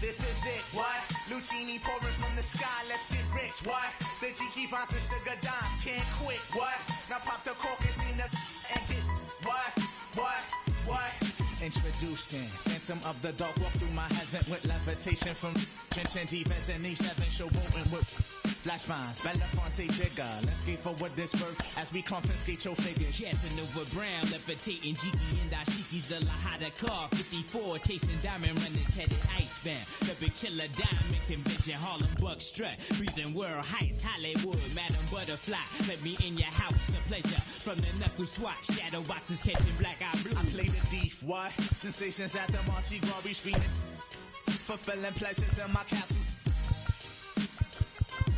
This is it, what? Lucini pouring from the sky, let's get rich, what? The G Vines and Sugar Dimes can't quit, what? Now pop the cork and steam the and get, what? Introducing Phantom of the Dark, walk through my heaven with levitation from trenchant defense and E7 showboating with flash vines, Belafonte bigger. Let's skate forward this birth as we confiscate your figures. Casanova Brown, levitating Jiki and Dashiki's the Lahada car. 54, chasing diamond runners, headed icebound. The big chiller diamond convention, Harlem Buck strut. Freezing world heights, Hollywood, Madam Butterfly. Let me in your house, a pleasure. From the knuckle swatch, shadow boxes catching black eye blue. I play the thief, what? Sensations at the Monte Gras, screaming. Fulfilling pleasures in my castle.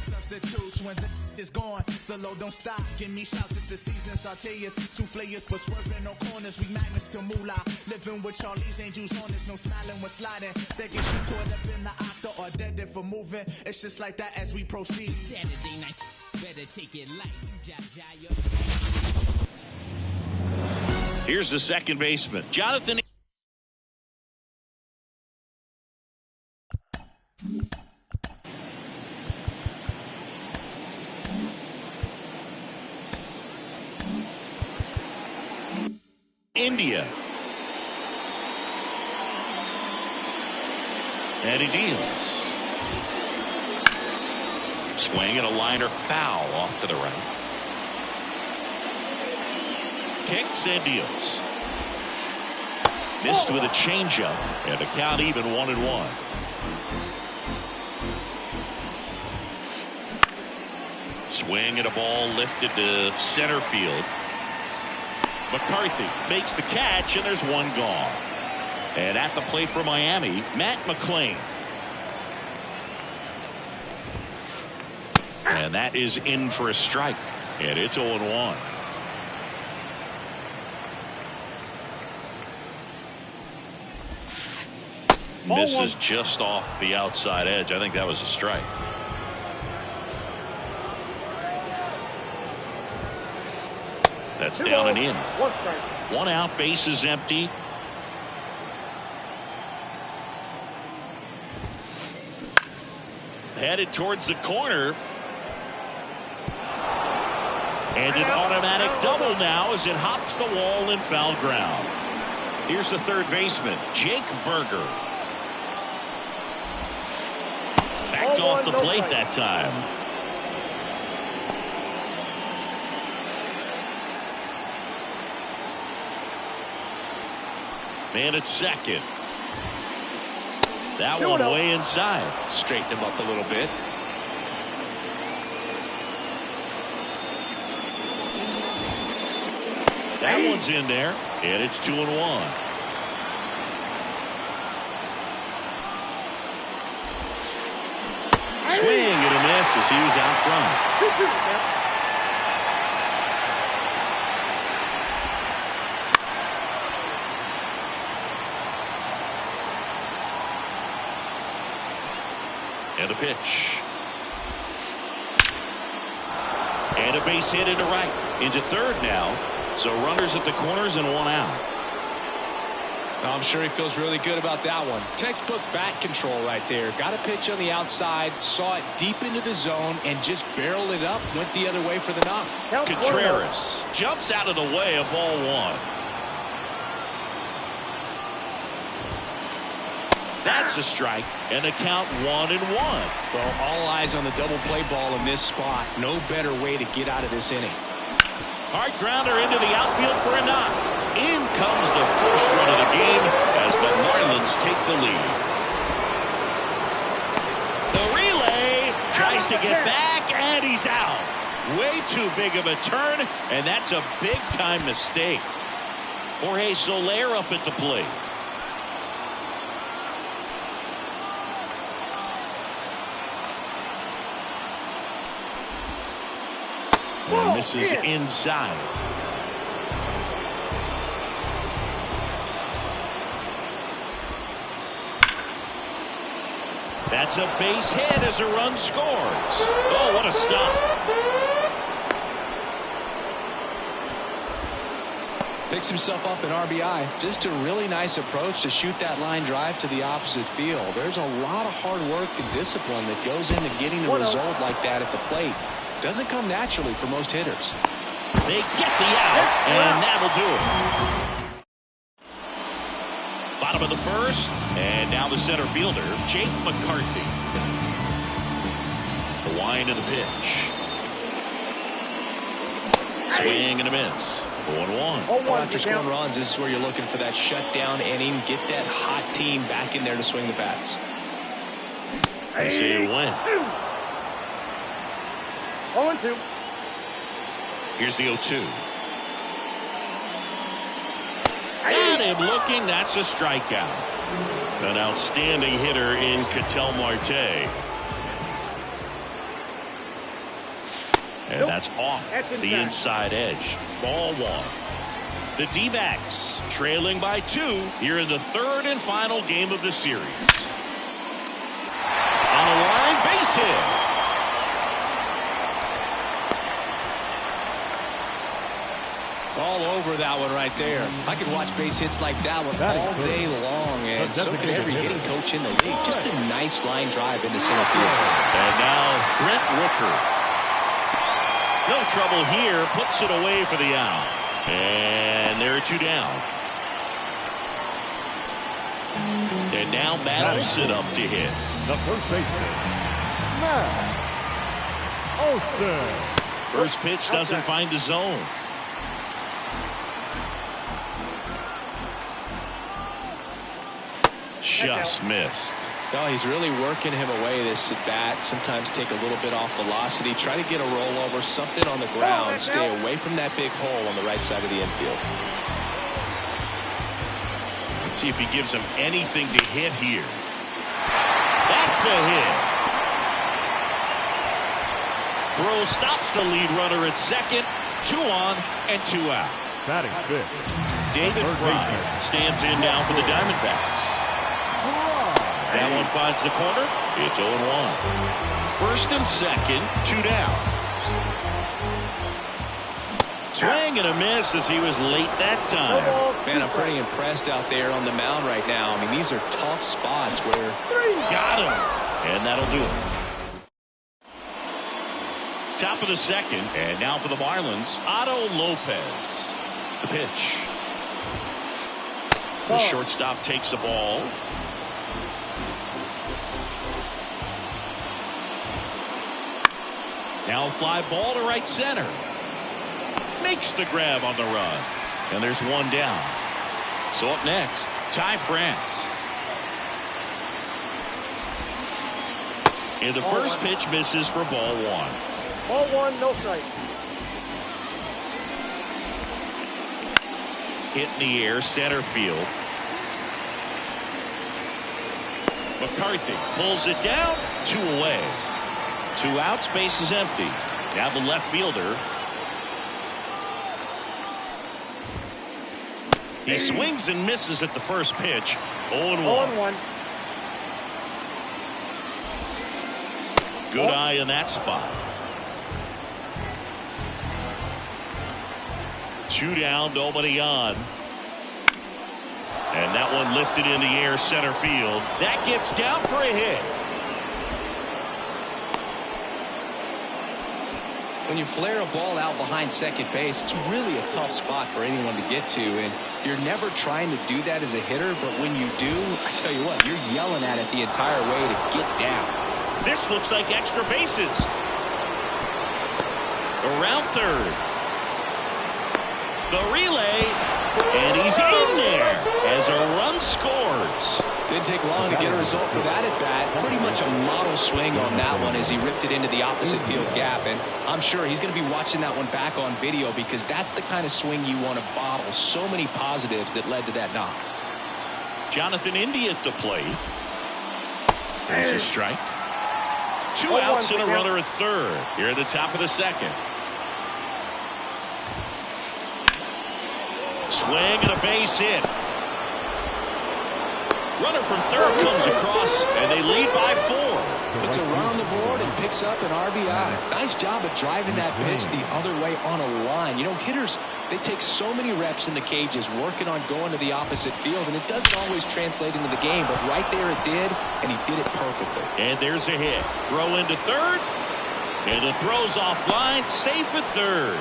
Substitutes when the is gone, the load don't stop. Give me shouts, it's the season. Sauteers, souffleurs for swerving no corners. We magnets to moolah. Living with Charlie's Angels on us, no smiling when sliding. They get you caught up in the octa or dead if we're moving. It's just like that as we proceed. Saturday night, better take it light. Here's the second baseman, Jonathan. India. And he deals. Swing and a liner foul off to the right. Kicks and deals. Missed with a changeup, and the count even 1-1. Swing and a ball lifted to center field. McCarthy makes the catch, and there's one gone. And at the plate for Miami, Matt McClain. And that is in for a strike, and it's 0-1. Misses just off the outside edge. I think that was a strike. That's down and in. One out, bases empty. Headed towards the corner. And an automatic double now as it hops the wall in foul ground. Here's the third baseman, Jake Burger. Backed off the plate that time. Man at second. That one way inside. Straighten him up a little bit. That one's in there, and it's 2-1. Swing and a miss as he was out front. And a pitch. And a base hit into right. Into third now. So runners at the corners and one out. I'm sure he feels really good about that one. Textbook bat control right there. Got a pitch on the outside, saw it deep into the zone, and just barreled it up, went the other way for the knock. Contreras jumps out of the way of ball one. That's a strike, and the count 1-1. Well, all eyes on the double play ball in this spot. No better way to get out of this inning. Hard grounder into the outfield for a knock. In comes the first run of the game as the Marlins take the lead. The relay tries to get back, and he's out. Way too big of a turn, and that's a big-time mistake. Jorge Soler up at the plate. And this is inside. That's a base hit as a run scores. Oh, what a stop. Picks himself up an RBI. Just a really nice approach to shoot that line drive to the opposite field. There's a lot of hard work and discipline that goes into getting a result like that at the plate. Doesn't come naturally for most hitters. They get the out, and that'll do it. Bottom of the first, and now the center fielder, Jake McCarthy. The wind of the pitch. Swing and a miss. 0-1. After scoring runs, this is where you're looking for that shutdown inning. Get that hot team back in there to swing the bats. They say a win. 0-2. Here's the 0-2. Got him looking. That's a strikeout. An outstanding hitter in Ketel Marte. And that's off the inside edge. Ball 1. The D-backs trailing by 2 here in the third and final game of the series. On a line base hit. All over that one right there. I could watch base hits like that one all day long, and so could every hitting coach in the league. Just a nice line drive into center field. And now Brent Rooker. No trouble here. Puts it away for the out. And there are 2 down. And now Matt Olson up to hit. The first baseman, Matt Olson. First pitch doesn't find the zone. Just missed. No, he's really working him away this at bat. Sometimes take a little bit off velocity. Try to get a rollover, something on the ground. Stay away from that big hole on the right side of the infield. Let's see if he gives him anything to hit here. That's a hit. Throw stops the lead runner at second. 2 on and 2 out. Batting fifth, David Fry stands in now for the Diamondbacks. That one finds the corner. It's 0-1. First and second, 2 down. Swing and a miss as he was late that time. Man, I'm pretty impressed out there on the mound right now. I mean, these are tough spots where... Got him. And that'll do it. Top of the second, and now for the Marlins, Otto Lopez. The pitch. The shortstop takes the ball. Now a fly ball to right center. Makes the grab on the run. And there's 1 down. So up next, Ty France. And the first pitch misses for ball 1. Ball 1, no strike. Hit in the air, center field. McCarthy pulls it down, 2 away. 2 outs, base is empty. Now the left fielder. He swings and misses at the first pitch. 0-1. Good eye in that spot. 2 down, nobody on. And that one lifted in the air, center field. That gets down for a hit. When you flare a ball out behind second base, it's really a tough spot for anyone to get to, and you're never trying to do that as a hitter, but when you do, I tell you what, you're yelling at it the entire way to get down. This looks like extra bases. Around third. The relay, and he's in there as a run scores. Didn't take long to get a result for that at bat. Pretty much a model swing on that one as he ripped it into the opposite field gap, and I'm sure he's going to be watching that one back on video because that's the kind of swing you want to bottle. So many positives that led to that knock. Jonathan India at the plate. There's a strike. 2 outs and a runner at third here at the top of the second. Swing and a base hit. Runner from third comes across, and they lead by 4. Puts a run on the board and picks up an RBI. Nice job of driving that pitch the other way on a line. You know, hitters, they take so many reps in the cages working on going to the opposite field, and it doesn't always translate into the game, but right there it did, and he did it perfectly. And there's a hit. Throw into third, and the throw's offline, safe at third.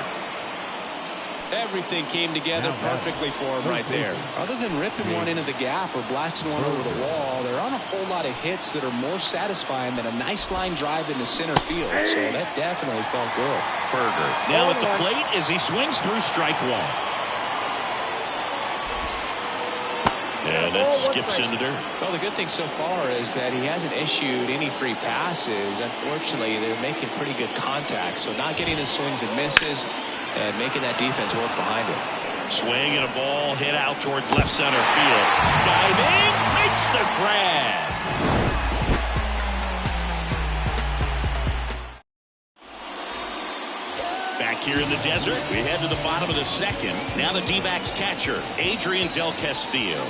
Everything came together perfectly for him right there. Other than ripping one into the gap or blasting one over the wall, there aren't a whole lot of hits that are more satisfying than a nice line drive into center field. So that definitely felt good. Berger now at the plate as he swings through strike 1. Yeah, that skips into dirt. Well, the good thing so far is that he hasn't issued any free passes. Unfortunately, they're making pretty good contact. So not getting his swings and misses and making that defense work behind him. Swing and a ball hit out towards left center field. Diving, makes the grab. Back here in the desert, we head to the bottom of the second. Now the D-backs catcher, Adrian Del Castillo.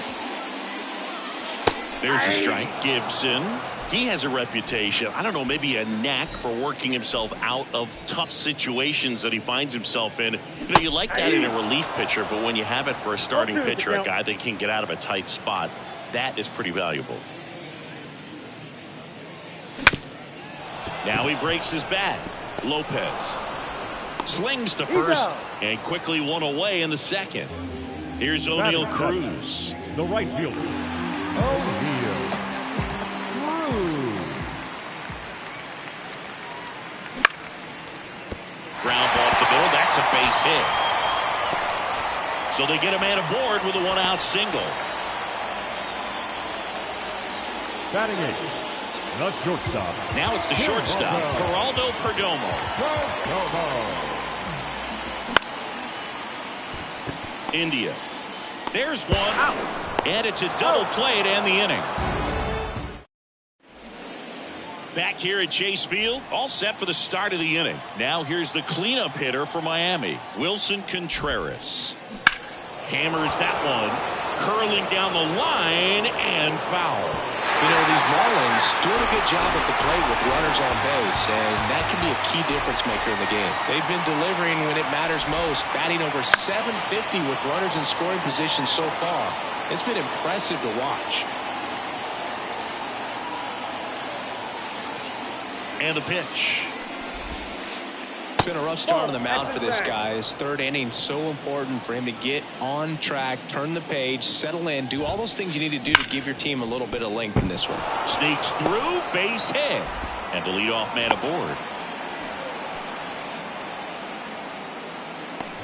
There's a strike. Gibson. He has a reputation, I don't know, maybe a knack for working himself out of tough situations that he finds himself in. You know, you like that in a relief pitcher, but when you have it for a starting pitcher, a guy that can get out of a tight spot, that is pretty valuable. Now he breaks his bat. Lopez slings to first and quickly one away in the second. Here's O'Neal Cruz. The right fielder, O'Neal Cruz. Ground ball up the middle. That's a base hit. So they get a man aboard with a one-out single. Batting 8, the shortstop. Now it's the shortstop, Geraldo Perdomo. India. There's one. And it's a double play to end the inning. Back here at Chase Field, all set for the start of the inning. Now here's the cleanup hitter for Miami, Wilson Contreras. Hammers that one, curling down the line and foul. You know, these Marlins doing a good job at the plate with runners on base, and that can be a key difference maker in the game. They've been delivering when it matters most, batting over .750 with runners in scoring position so far. It's been impressive to watch. And the pitch. It's been a rough start on the mound for this guy. His third inning so important for him to get on track, turn the page, settle in, do all those things you need to do to give your team a little bit of length in this one. Sneaks through, base hit, and the leadoff man aboard.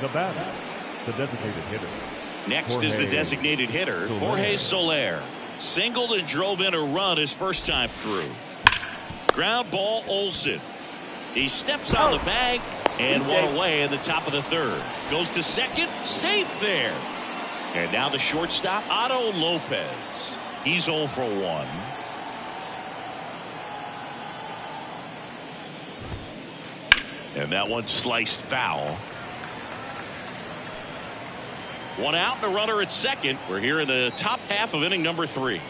The batter, the designated hitter. Next is the designated hitter, Jorge Soler. Singled and drove in a run his first time through. Ground ball, Olsen. He steps on the bag and one away in the top of the third. Goes to second, safe there. And now the shortstop, Otto Lopez. He's 0 for 1. And that one sliced foul. One out and a runner at second. We're here in the top half of inning number 3.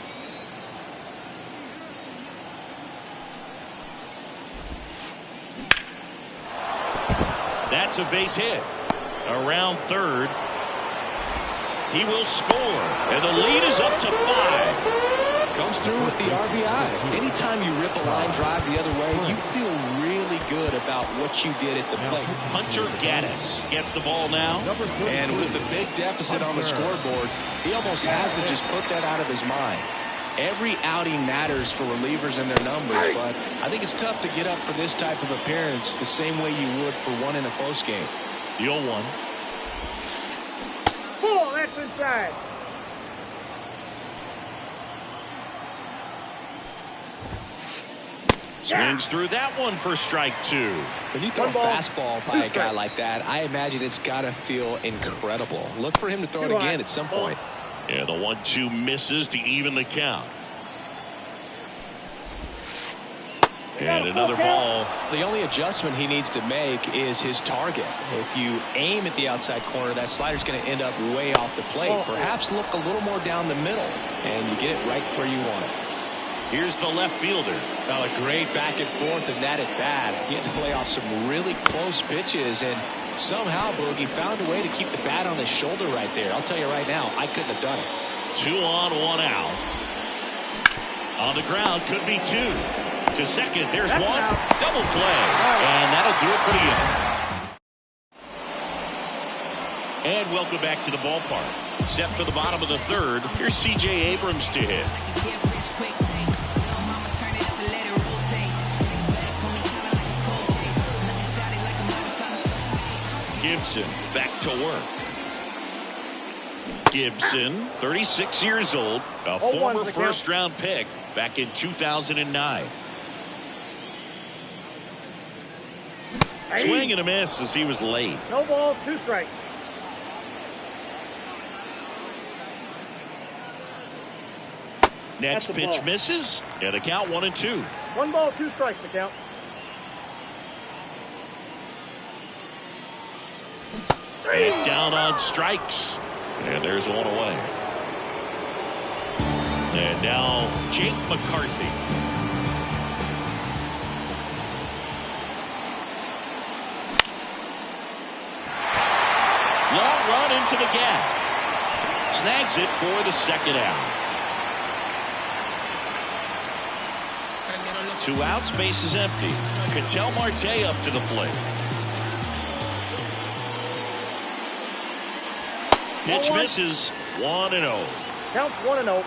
That's a base hit. Around third. He will score. And the lead is up to 5. Comes through with the RBI. Anytime you rip a line drive the other way, you feel really good about what you did at the plate. Hunter Gaddis gets the ball now. And with the big deficit on the scoreboard, he almost has to just put that out of his mind. Every outing matters for relievers and their numbers, but I think it's tough to get up for this type of appearance the same way you would for one in a close game. The 0-1. Pull, that's inside. Swings through that one for strike 2. When you throw a fastball by a guy like that, I imagine it's got to feel incredible. Look for him to throw it again at some point. Yeah, the 1-2 misses to even the count. And another ball. The only adjustment he needs to make is his target. If you aim at the outside corner, that slider's going to end up way off the plate. Perhaps look a little more down the middle, and you get it right where you want it. Here's the left fielder. Well, a great back and forth in that at bat. He had to play off some really close pitches, and somehow Boogie found a way to keep the bat on his shoulder right there. I'll tell you right now, I couldn't have done it. 2 on, 1 out. On the ground, could be 2. To second, there's That's 1. out. Double play. And that'll do it for the inning. And welcome back to the ballpark. Set for the bottom of the third. Here's C.J. Abrams to hit. Gibson back to work. Gibson, 36 years old, a former first-round pick back in 2009. Swing and a miss as he was late. No balls, 2 strikes. Next That's a pitch ball. misses, and the count 1-2. 1 ball, 2 strikes to count. And down on strikes. And there's 1 away. And now Jake McCarthy. Long run into the gap. Snags it for the second out. 2 outs, base is empty. Ketel Marte up to the plate. Pitch misses. 1-0. Counts 1-0.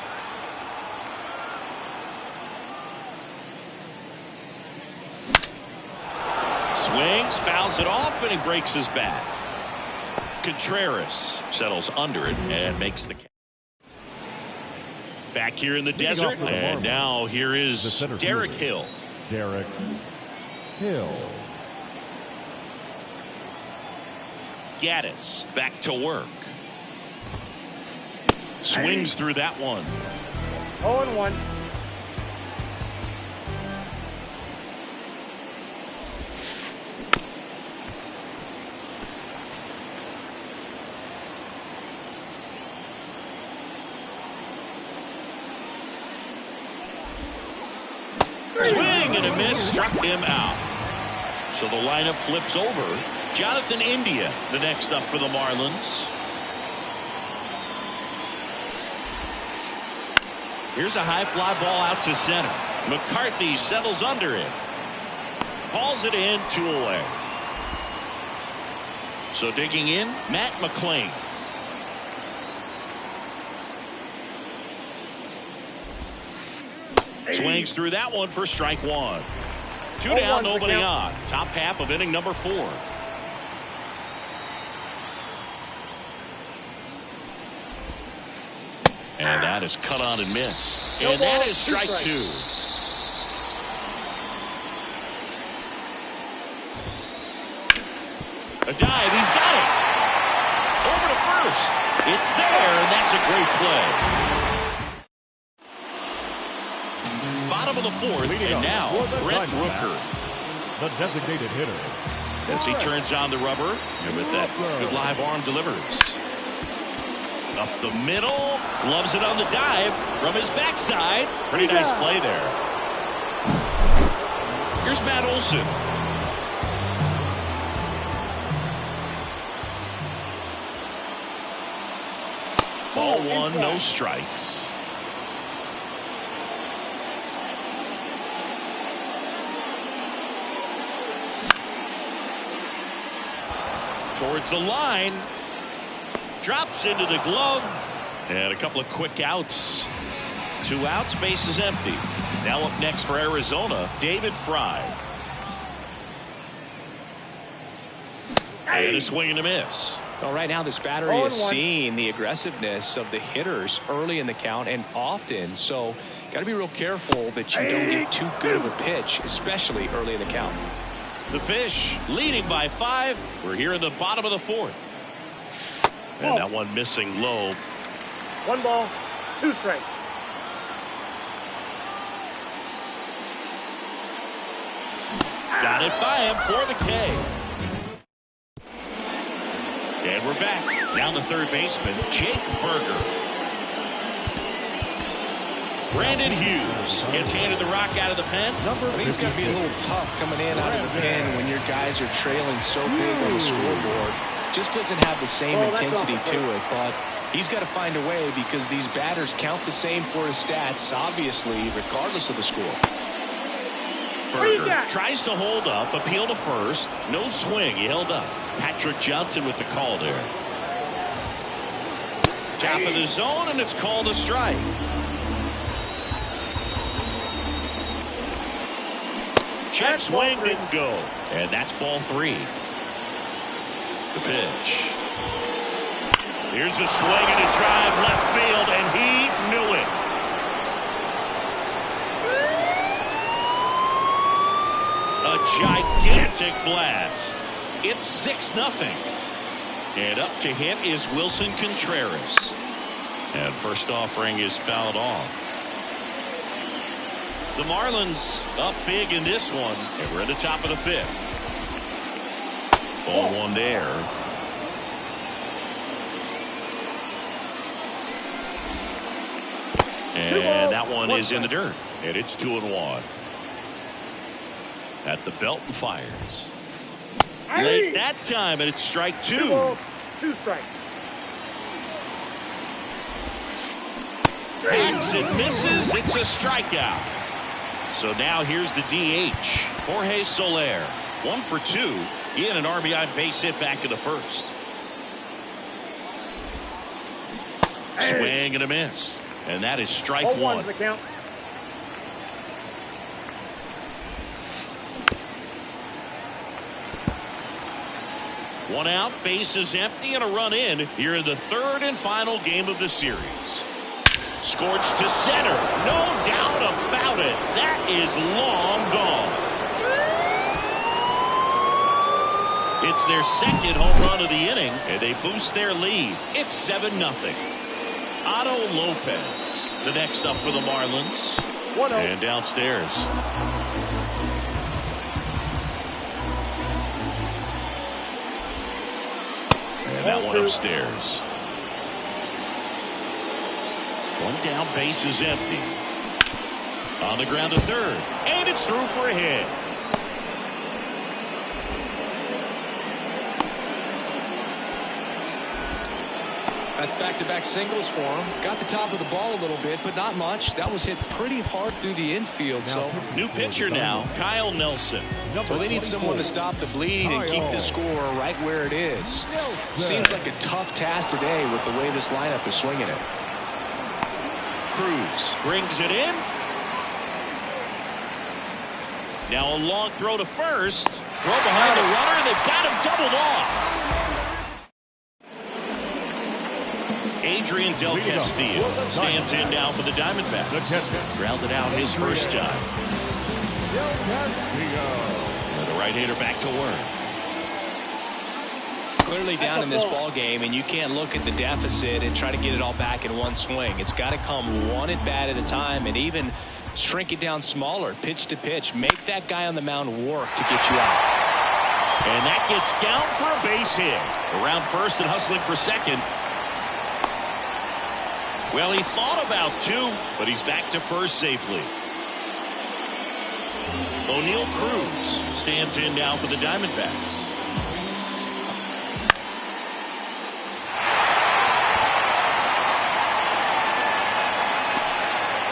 Swings, fouls it off, and he breaks his bat. Contreras settles under it and makes the catch. Back here in the desert, and now here is Derek Hill. Derek Hill. Gaddis back to work. Swings through that one. 0-1. Swing and a miss, struck him out. So the lineup flips over. Jonathan India, the next up for the Marlins. Here's a high fly ball out to center. McCarthy settles under it. Hauls it in, 2 away. So digging in, Matt McClain. Swings through that one for strike 1. 2 down, nobody on. Top half of inning number 4. And that is cut on and missed. And that is strike 2. A dive, he's got it. Over to first. It's there, and that's a great play. Bottom of the 4th, and now Brent Rooker. The designated hitter. As he turns on the rubber, and with that good live arm delivers. Up the middle, gloves it on the dive from his backside. Pretty nice play there. Here's Matt Olson. Ball 1, no strikes. Towards the line. Drops into the glove. And a couple of quick outs. 2 outs, base is empty. Now up next for Arizona, David Fry. And a swing and a miss. Well, right now this battery is seeing the aggressiveness of the hitters early in the count and often. So got to be real careful that you don't get too good of a pitch, especially early in the count. The Fish leading by 5. We're here in the bottom of the 4th. And that one missing low. 1 ball, 2 strikes. Got it by him for the K. And we're back. Down the third baseman, Jake Burger. Brandon Hughes gets handed the rock out of the pen. I think it's going to be a little tough coming in out of the pen when your guys are trailing so big on the scoreboard. Just doesn't have the same intensity to it, but he's got to find a way because these batters count the same for his stats, obviously, regardless of the score. Burger tries to hold up, appeal to first. No swing. He held up. Patrick Johnson with the call there. Top of the zone, and it's called a strike. Check swing didn't go. And that's ball 3. The pitch. Here's a swing and a drive left field, and he knew it. A gigantic blast. It's 6-0. And up to hit is Wilson Contreras. And first offering is fouled off. The Marlins up big in this one, and we're at the top of the 5th. Ball 1 there. And that one is in the dirt. And it's 2-1. At the belt and fires. Late that time, and it's strike 2. 2 strikes. Hacks and misses. It's a strikeout. So now here's the DH, Jorge Soler. 1 for 2 in an RBI base hit back in the first. Swing and a miss. And that is strike 1. The count. One out, bases empty, and a run in here in the 3rd and final game of the series. Scorched to center. No doubt about it. That is long gone. It's their 2nd home run of the inning, and they boost their lead. It's 7-0. Otto Lopez, the next up for the Marlins. 1-0. And downstairs. And that one upstairs. One down, base is empty. On the ground to third. And it's through for a hit. That's back-to-back singles for him. Got the top of the ball a little bit, but not much. That was hit pretty hard through the infield. So new pitcher now, Kyle Nelson. Well, they need someone to stop the bleeding and keep the score right where it is. Seems like a tough task today with the way this lineup is swinging it. Cruz brings it in. Now a long throw to first. Throw behind the runner. They've got him doubled off. Adrian Del Castillo stands in now for the Diamondbacks. Grounded out his first time. And the right-hander back to work. Clearly down in this ball game, and you can't look at the deficit and try to get it all back in one swing. It's got to come one at bat at a time, and even shrink it down smaller, pitch to pitch. Make that guy on the mound work to get you out. And that gets down for a base hit. Around first and hustling for second. Well, he thought about 2, but he's back to first safely. O'Neal Cruz stands in now for the Diamondbacks.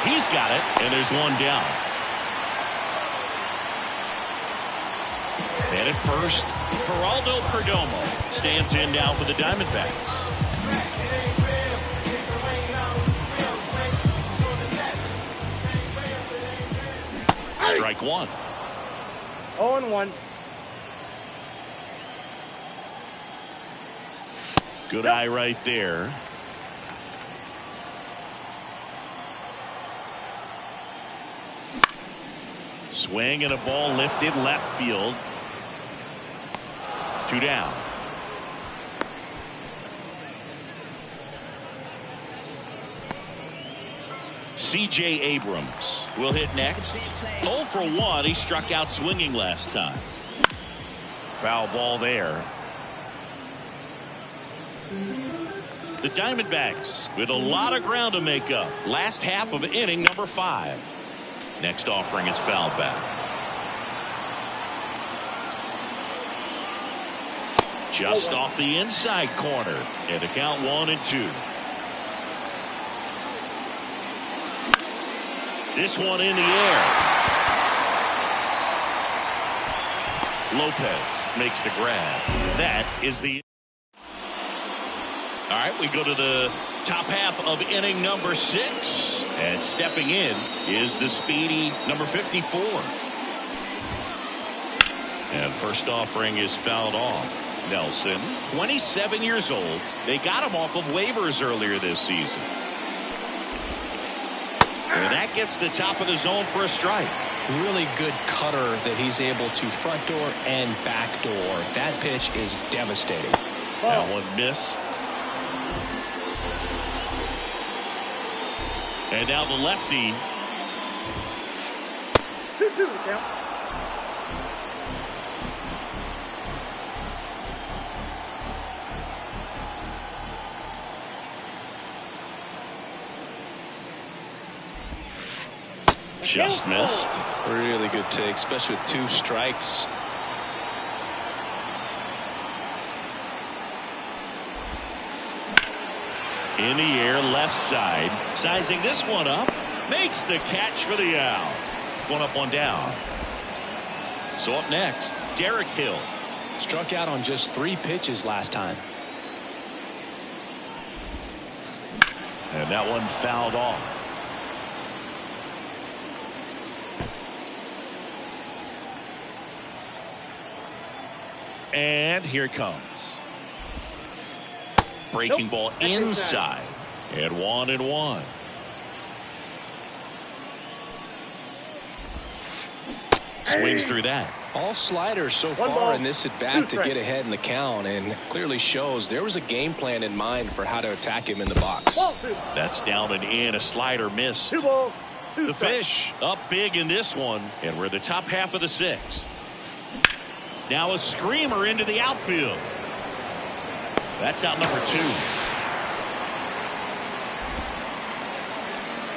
He's got it, and there's one down. And at first, Geraldo Perdomo stands in now for the Diamondbacks. Strike 1. 0-1. Good eye right there. Swing and a ball lifted left field. 2 down. C.J. Abrams will hit next. 0 for 1. He struck out swinging last time. Foul ball there. The Diamondbacks with a lot of ground to make up. Last half of inning number 5. Next offering is fouled back. Just off the inside corner. And the count 1-2. This one in the air. Lopez makes the grab. That is the... All right, we go to the top half of inning number 6. And stepping in is the speedy number 54. And first offering is fouled off. Nelson, 27 years old. They got him off of waivers earlier this season. And that gets the top of the zone for a strike. Really good cutter that he's able to front door and back door. That pitch is devastating. That one missed. And now the lefty. 2-2 count. Just missed. Really good take, especially with 2 strikes. In the air, left side. Sizing this one up. Makes the catch for the out. 1 up, 1 down. So up next, Derek Hill. Struck out on just 3 pitches last time. And that one fouled off. And here it comes. Breaking ball inside. And 1-1. Swings through that. All sliders so far in this at bat to get ahead in the count, and clearly shows there was a game plan in mind for how to attack him in the box. That's down and in. A slider missed. 2 balls, 2 The strikes. Fish up big in this one, and we're the top half of the 6th. Now a screamer into the outfield. That's out number 2.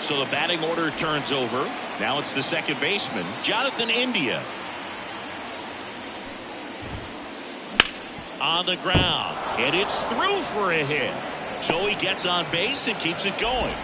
So the batting order turns over. Now it's the second baseman, Jonathan India. On the ground, and it's through for a hit. So he gets on base and keeps it going.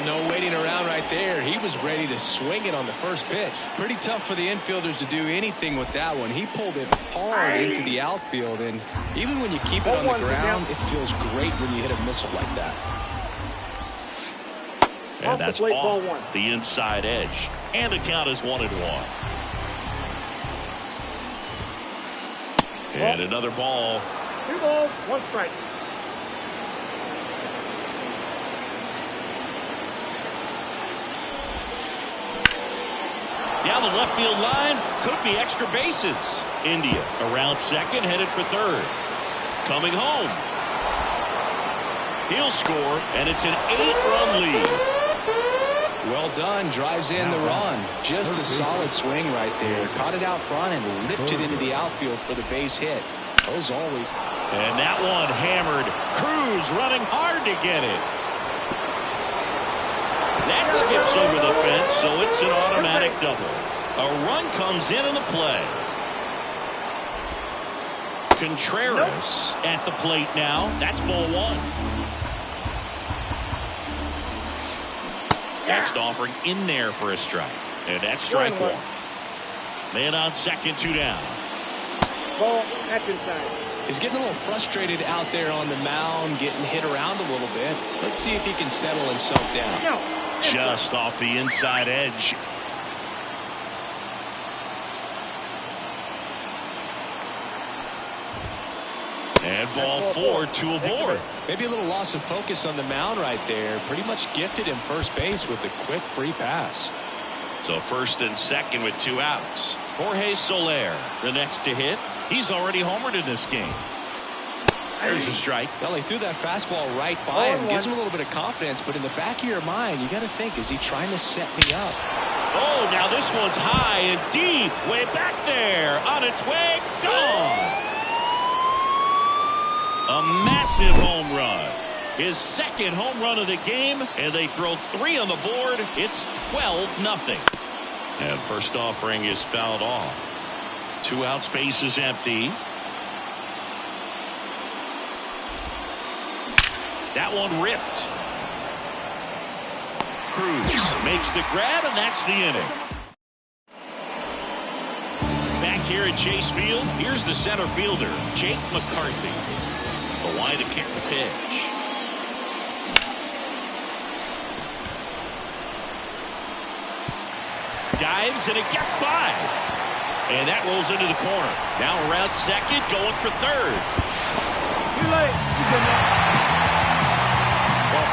No waiting around right there. He was ready to swing it on the first pitch. Pretty tough for the infielders to do anything with that one. He pulled it hard into the outfield, and even when you keep it on the ground, it feels great when you hit a missile like that. And that's off the inside edge. And the count is 1-1. And another ball. 2 balls, 1 strike. Down the left field line, could be extra bases. India around second, headed for third. Coming home. He'll score, and it's an 8-run lead. Well done, drives in the run. Just a solid swing right there. Caught it out front and ripped it into the outfield for the base hit. Those always. And that one hammered. Cruz running hard to get it. That skips over the fence, so it's an automatic double. A run comes in the play. Contreras at the plate now. That's ball 1. Next offering in there for a strike. And that's strike 1. Man on second, 2 down. Ball, that's inside. He's getting a little frustrated out there on the mound, getting hit around a little bit. Let's see if he can settle himself down. Just off the inside edge. And ball 4, 2 aboard. Maybe a little loss of focus on the mound right there. Pretty much gifted him first base with a quick free pass. So first and second with 2 outs. Jorge Soler, the next to hit. He's already homered in this game. There's a strike. Well, he threw that fastball right by him. Gives him a little bit of confidence, but in the back of your mind, you got to think, is he trying to set me up? Oh, now this one's high and deep. Way back there. On its way. Gone. A massive home run. His second home run of the game, and they throw 3 on the board. It's 12-0. And first offering is fouled off. 2 outs, base is empty. That one ripped. Cruz makes the grab, and that's the inning. Back here at Chase Field, here's the center fielder, Jake McCarthy. The line to kick the pitch. Dives, and it gets by. And that rolls into the corner. Now around second, going for third. Too late.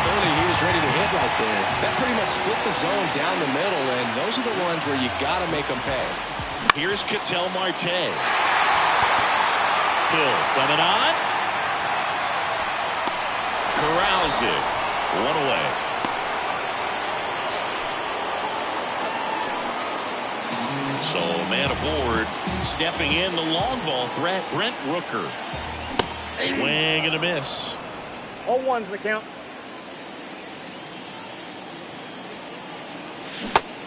Early, he was ready to hit right there. That pretty much split the zone down the middle, and those are the ones where you got to make them pay. Here's Ketel Marte. Hill coming on. Corrals it. 1 away. So man aboard. Stepping in, the long ball threat, Brent Rooker. Swing and a miss. 0-1's the count.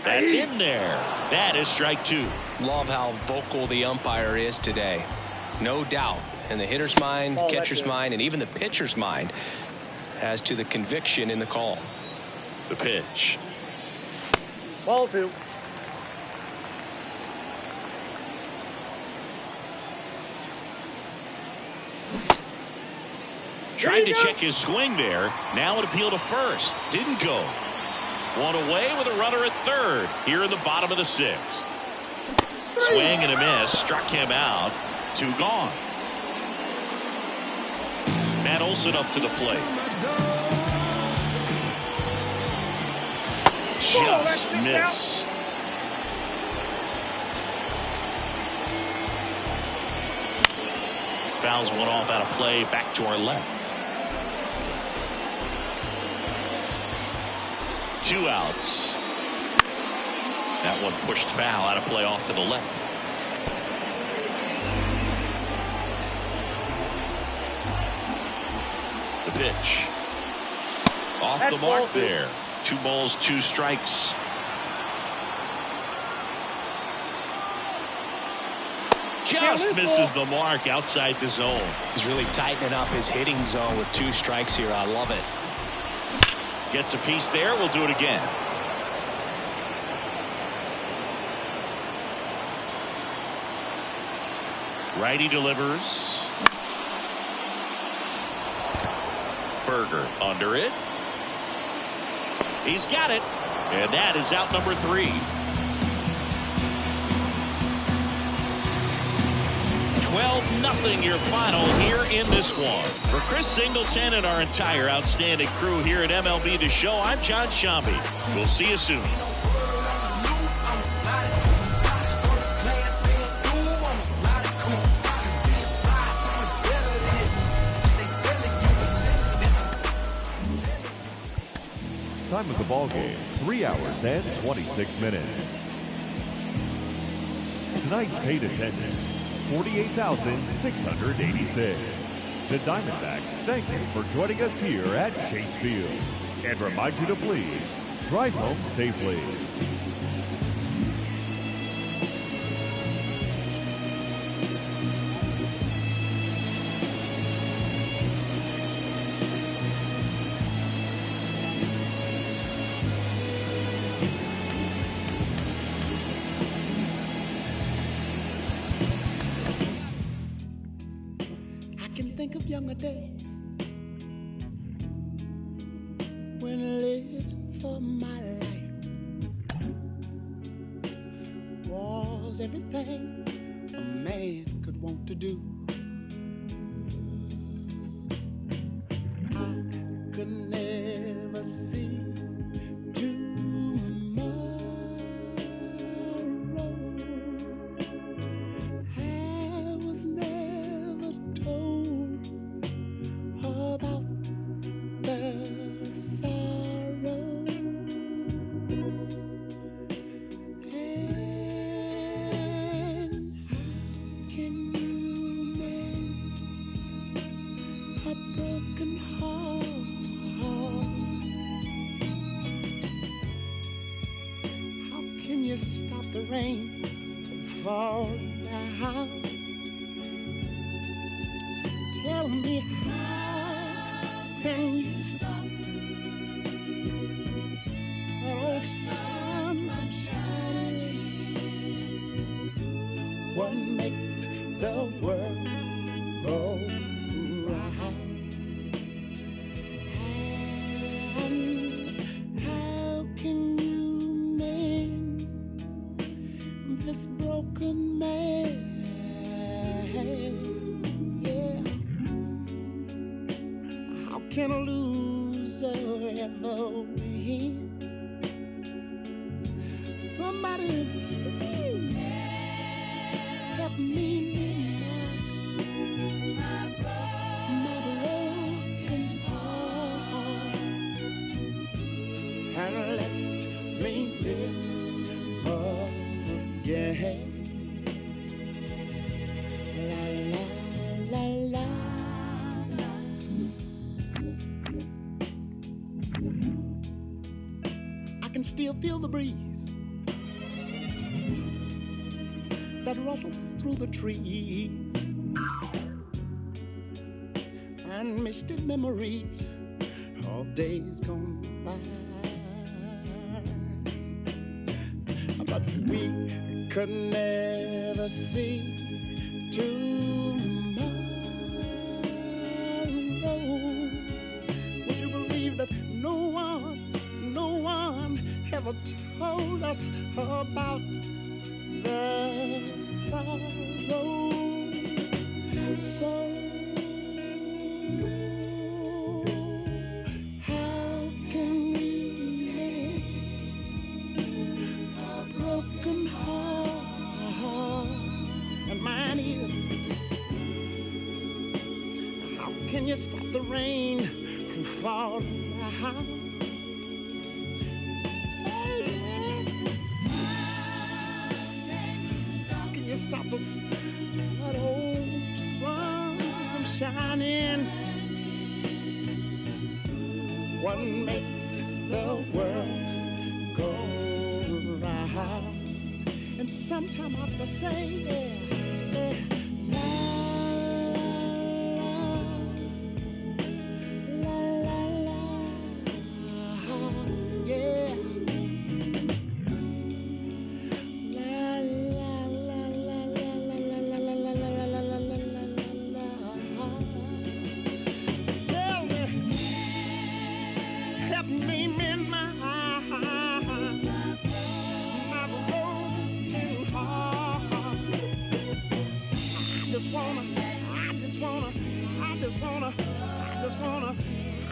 That's in there. That is strike 2. Love how vocal the umpire is today. No doubt in the hitter's mind, catcher's mind, and even the pitcher's mind as to the conviction in the call. The pitch. Ball 2. Tried to check his swing there. Now an appeal to first. Didn't go. 1 away with a runner at third here in the bottom of the 6th. Swing and a miss. Struck him out. 2 gone. Matt Olson up to the plate. Just missed. Fouls one off out of play. Back to our left. 2 outs. That one pushed foul out of play off to the left. The pitch. Off the mark there. 2 balls, 2 strikes. Just misses the mark outside the zone. He's really tightening up his hitting zone with 2 strikes here. I love it. Gets a piece there. We'll do it again. Righty delivers. Berger under it. He's got it. And that is out number 3. 12-0 your final here in this one. For Chris Singleton and our entire outstanding crew here at MLB The Show, I'm John Shambi. We'll see you soon. Time of the ball game, 3 hours and 26 minutes. Tonight's paid attendance, 48,686. The Diamondbacks thank you for joining us here at Chase Field and remind you to please drive home safely. Younger days when I lived for my life was everything a man could want to do. I could never see tomorrow. I was never told rain from falling down. Tell me, how can you stop oh sun from shining? What makes the world go round? And how can you mend this broken man? Yeah. How can a loser ever win? Somebody please help me mend my broken heart and let me live again. La la la la. I can still feel the breeze that rustles through the trees and misty memories of days gone by. But we could never see tomorrow. Would you believe that no one ever told us about the sorrow? So how can we mend a broken heart? And mine is, how can you stop the rain from falling down? Stop us, that old sun from shining. What makes the world go round? And sometime I have to say, yeah, say, la la la la la, yeah.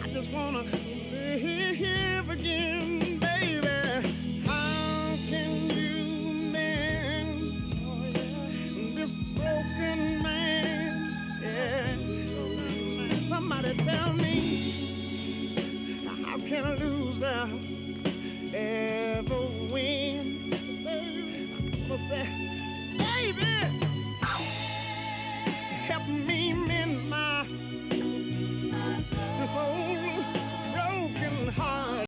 I just wanna live again, baby. How can you mend this broken man? Yeah. Somebody tell me, how can a loser